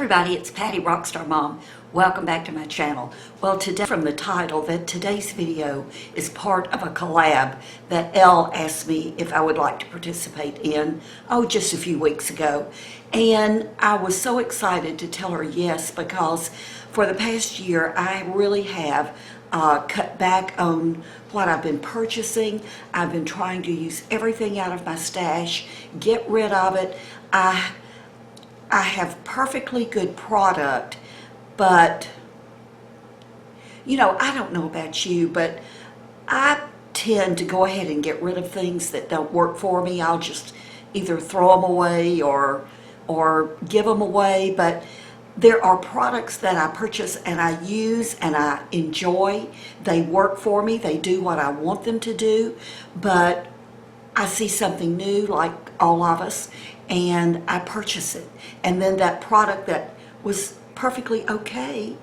everybody, it's Patty Rockstar Mom. Welcome back to my channel. Well, today, from the title, that today's video is part of a collab that Elle asked me if I would like to participate in, just a few weeks ago. And I was so excited to tell her yes, because for the past year, I really have cut back on what I've been purchasing. I've been trying to use everything out of my stash, get rid of it. I have perfectly good product, but I don't know about you, but I tend to go ahead and get rid of things that don't work for me. I'll just either throw them away or give them away. But there are products that I purchase and I use and I enjoy. They work for me. They do what I want them to do. But I see something new, like all of us, and I purchase it. And then that product that was perfectly okay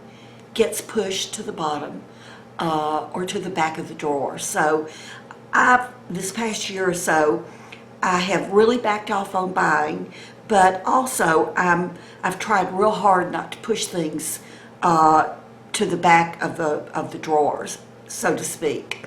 gets pushed to the bottom or to the back of the drawer. So this past year or so, I have really backed off on buying, but also I've tried real hard not to push things to the back of the drawers, so to speak.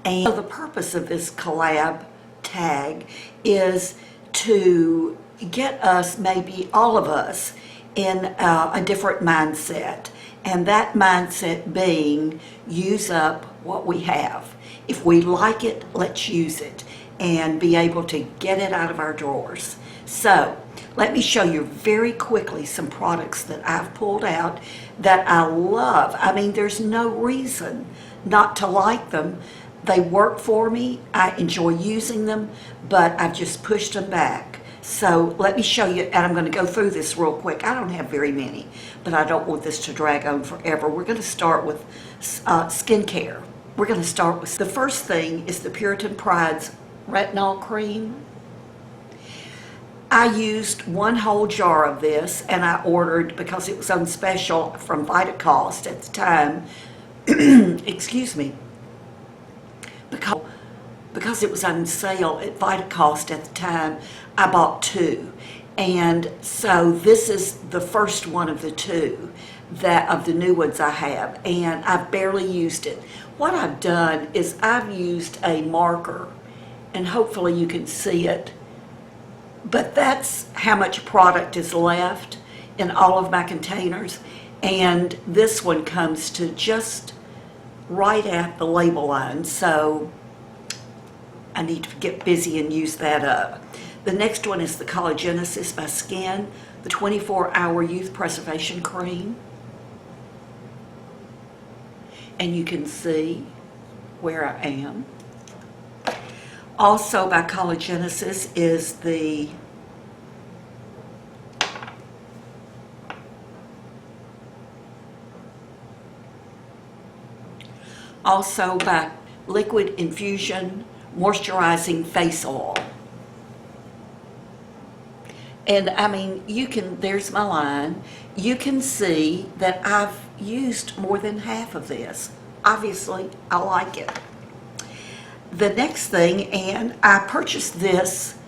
And so the purpose of this collab tag is to get us, maybe all of us, in a different mindset. And that mindset being, use up what we have. If we like it, let's use it and be able to get it out of our drawers. So let me show you very quickly some products that I've pulled out that I love. I mean, there's no reason not to like them. They work for me. I enjoy using them, but I've just pushed them back. So let me show you, and I'm going to go through this real quick. I don't have very many, but I don't want this to drag on forever. We're going to start with skincare. We're going to start with, the first thing is the Puritan Pride's Retinol Cream. I used one whole jar of this, and I ordered, because it was on special from Vitacost at the time, excuse me, because it was on sale at Vitacost at the time, I bought two. And so this is the first one of the two of the new ones I have, and I've barely used it. What I've done is I've used a marker, and hopefully you can see it, but that's how much product is left in all of my containers. And this one comes to just right at the label line, so I need to get busy and use that up. The next one is the Collagenesis by Skin, the 24-hour Youth Preservation Cream. And you can see where I am. Also by Collagenesis is the Liquid Infusion Moisturizing Face Oil. And I mean, there's my line. You can see that I've used more than half of this. Obviously, I like it. The next thing, and I purchased this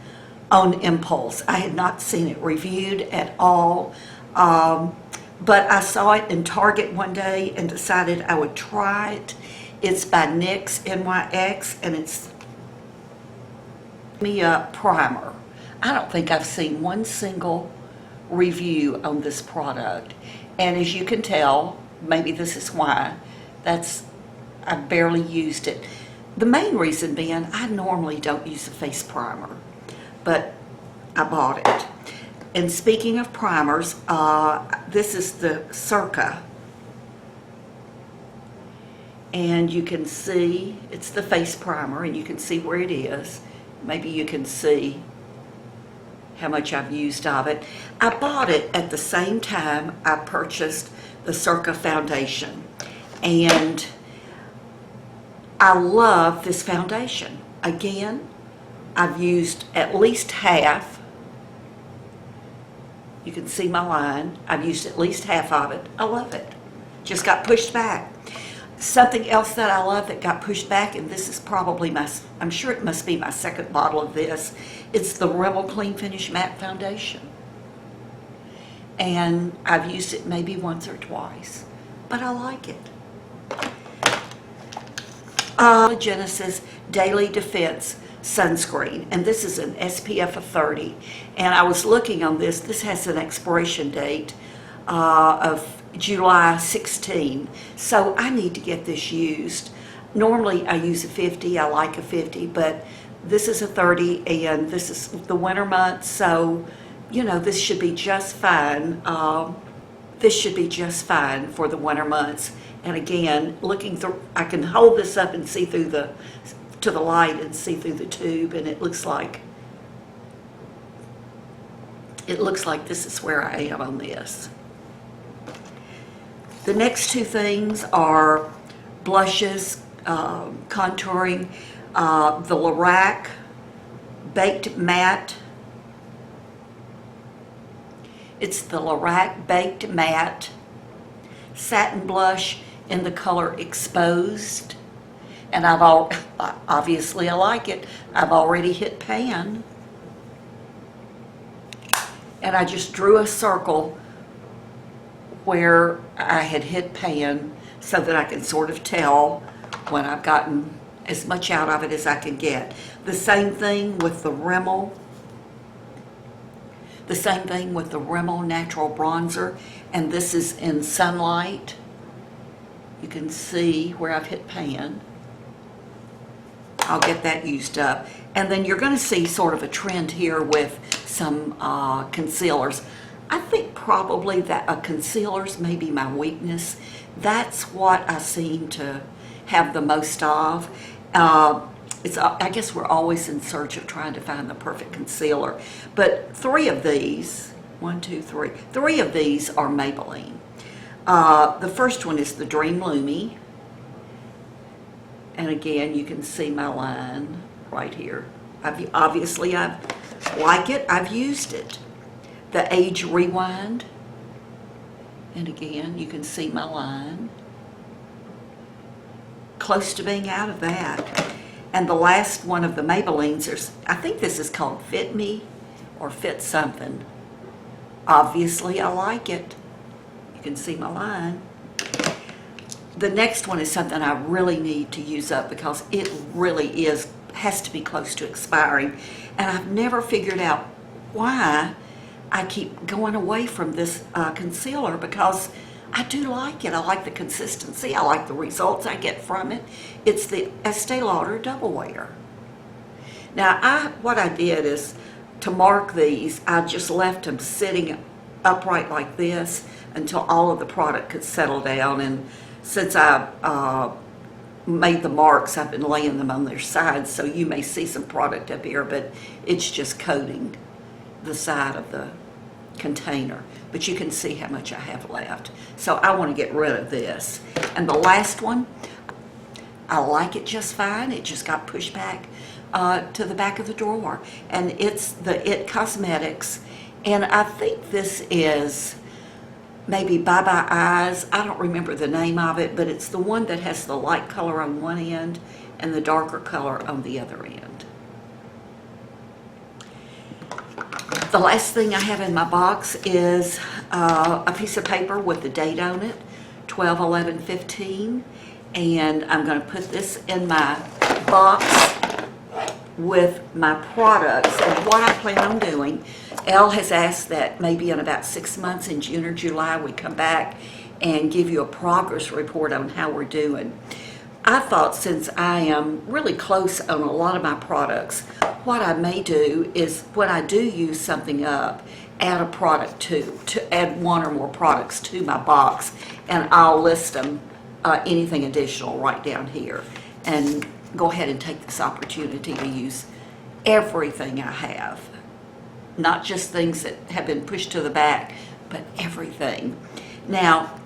on impulse. I had not seen it reviewed at all, but I saw it in Target one day and decided I would try it. It's by NYX, NYX, and it's a primer. I don't think I've seen one single review on this product, and as you can tell, maybe this is why, I barely used it. The main reason being, I normally don't use a face primer, but I bought it. And speaking of primers, this is the Circa, and you can see it's the face primer, and you can see where it is. Maybe you can see how much I've used of it. I bought it at the same time I purchased the Circa Foundation, and I love this foundation. Again, I've used at least half. You can see my line. I've used at least half of it. I love it. Just got pushed back. Something else that I love that got pushed back, and this is probably I'm sure it must be my second bottle of this, it's the Rimmel Clean Finish Matte Foundation. and I've used it maybe once or twice, but I like it. Genesis Daily Defense Sunscreen, and this is an SPF of 30, and I was looking on this. This has an expiration date of July 16, so I need to get this used. Normally I use a 50, I like a 50, but this is a 30, and this is the winter months, so you know, this should be just fine. This should be just fine for the winter months. And again, looking through, I can hold this up and see through to the light and see through the tube, and it looks like this is where I am on this. The next two things are blushes, contouring, the LORAC Baked Matte. It's the LORAC Baked Matte Satin Blush in the color Exposed. And obviously I like it. I've already hit pan. And I just drew a circle where I had hit pan so that I can sort of tell when I've gotten as much out of it as I can get. The same thing with the Rimmel. The same thing with the Rimmel Natural Bronzer, and this is in Sunlight. You can see where I've hit pan. I'll get that used up. And then you're going to see sort of a trend here with some concealers. I think probably that concealers may be my weakness. That's what I seem to have the most of. I guess we're always in search of trying to find the perfect concealer. But three of these are Maybelline. The first one is the Dream Lumi. And again, you can see my line right here. Obviously, I like it. I've used it. The Age Rewind. And again, you can see my line. Close to being out of that. And the last one of the Maybellines, I think this is called Fit Me or Fit Something. Obviously, I like it. You can see my line. The next one is something I really need to use up because it really has to be close to expiring. And I've never figured out why I keep going away from this concealer, because I do like it. I like the consistency. I like the results I get from it. It's the Este Lauder Double Wear. Now, what I did is, to mark these, I just left them sitting upright like this until all of the product could settle down. And since I made the marks, I've been laying them on their sides, so you may see some product up here, but it's just coating the side of the container. But you can see how much I have left. So I want to get rid of this. And the last one, I like it just fine. It just got pushed back to the back of the drawer. And it's the It Cosmetics. And I think this is maybe Bye Bye Eyes. I don't remember the name of it, but it's the one that has the light color on one end and the darker color on the other end. The last thing I have in my box is a piece of paper with the date on it, 12/11/15, and I'm going to put this in my box with my products. And what I plan on doing, Elle has asked that maybe in about 6 months, in June or July, we come back and give you a progress report on how we're doing. I thought, since I am really close on a lot of my products, what I may do is, when I do use something up, add a product to add one or more products to my box, and I'll list them, anything additional right down here, and go ahead and take this opportunity to use everything I have. Not just things that have been pushed to the back, but everything. Now,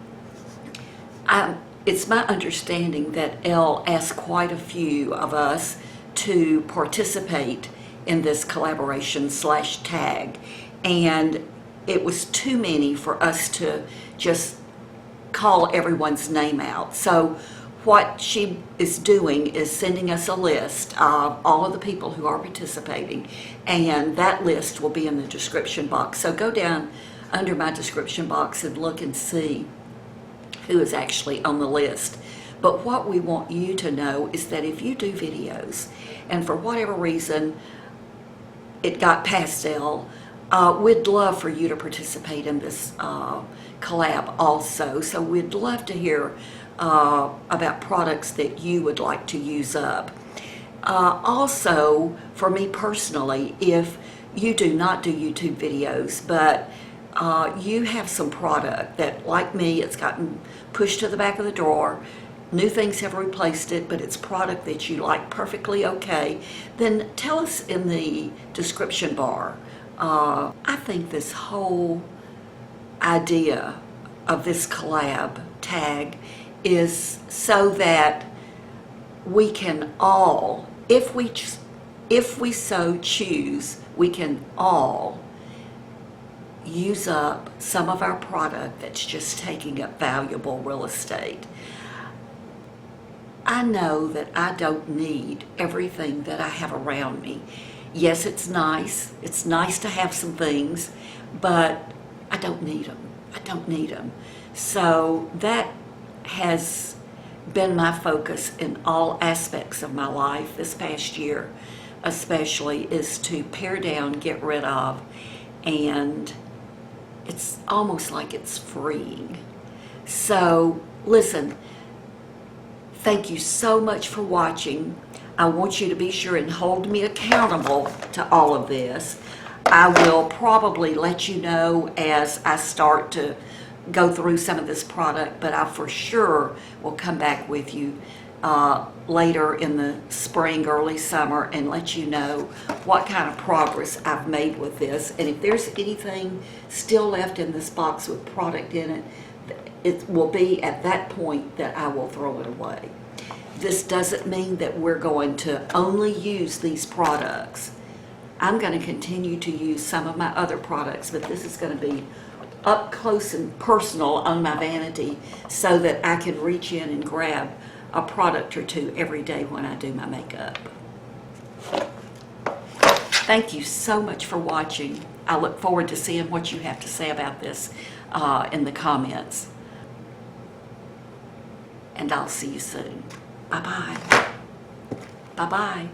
it's my understanding that Elle asked quite a few of us to participate in this collaboration / tag, and it was too many for us to just call everyone's name out. So what she is doing is sending us a list of all of the people who are participating, and that list will be in the description box. So go down under my description box and look and see who is actually on the list. But what we want you to know is that if you do videos and for whatever reason it got past Elle, we'd love for you to participate in this collab also. So we'd love to hear about products that you would like to use up. Also, for me personally, if you do not do YouTube videos, but you have some product that, like me, it's gotten pushed to the back of the drawer, new things have replaced it, but it's product that you like perfectly okay, then tell us in the description bar. I think this whole idea of this collab tag is so that we can all, if we so choose, we can all use up some of our product that's just taking up valuable real estate. I know that I don't need everything that I have around me. Yes, it's nice. It's nice to have some things, but I don't need them. I don't need them. So that has been my focus in all aspects of my life this past year, especially, is to pare down, get rid of, and it's almost like it's freeing. So listen, thank you so much for watching. I want you to be sure and hold me accountable to all of this. I will probably let you know as I start to go through some of this product, but I for sure will come back with you later in the spring, early summer, and let you know what kind of progress I've made with this. And if there's anything still left in this box with product in it, it will be at that point that I will throw it away. This doesn't mean that we're going to only use these products. I'm going to continue to use some of my other products, but this is going to be up close and personal on my vanity so that I can reach in and grab a product or two every day when I do my makeup. Thank you so much for watching. I look forward to seeing what you have to say about this in the comments. And I'll see you soon. Bye-bye. Bye-bye.